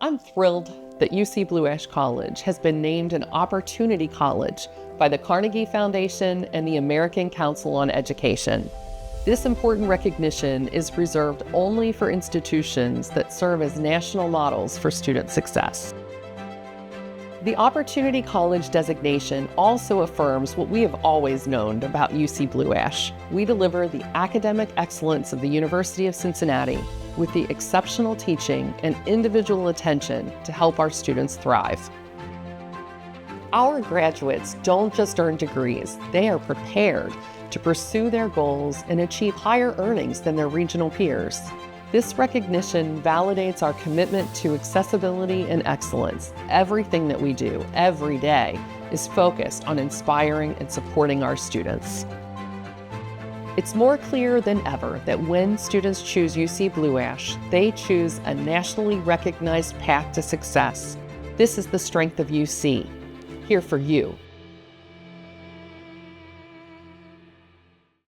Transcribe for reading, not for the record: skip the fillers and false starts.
I'm thrilled that UC Blue Ash College has been named an Opportunity College by the Carnegie Foundation and the American Council on Education. This important recognition is reserved only for institutions that serve as national models for student success. The Opportunity College designation also affirms what we have always known about UC Blue Ash. We deliver the academic excellence of the University of Cincinnati with the exceptional teaching and individual attention to help our students thrive. Our graduates don't just earn degrees, they are prepared to pursue their goals and achieve higher earnings than their regional peers. This recognition validates our commitment to accessibility and excellence. Everything that we do every day is focused on inspiring and supporting our students. It's more clear than ever that when students choose UC Blue Ash, they choose a nationally recognized path to success. This is the strength of UC, here for you.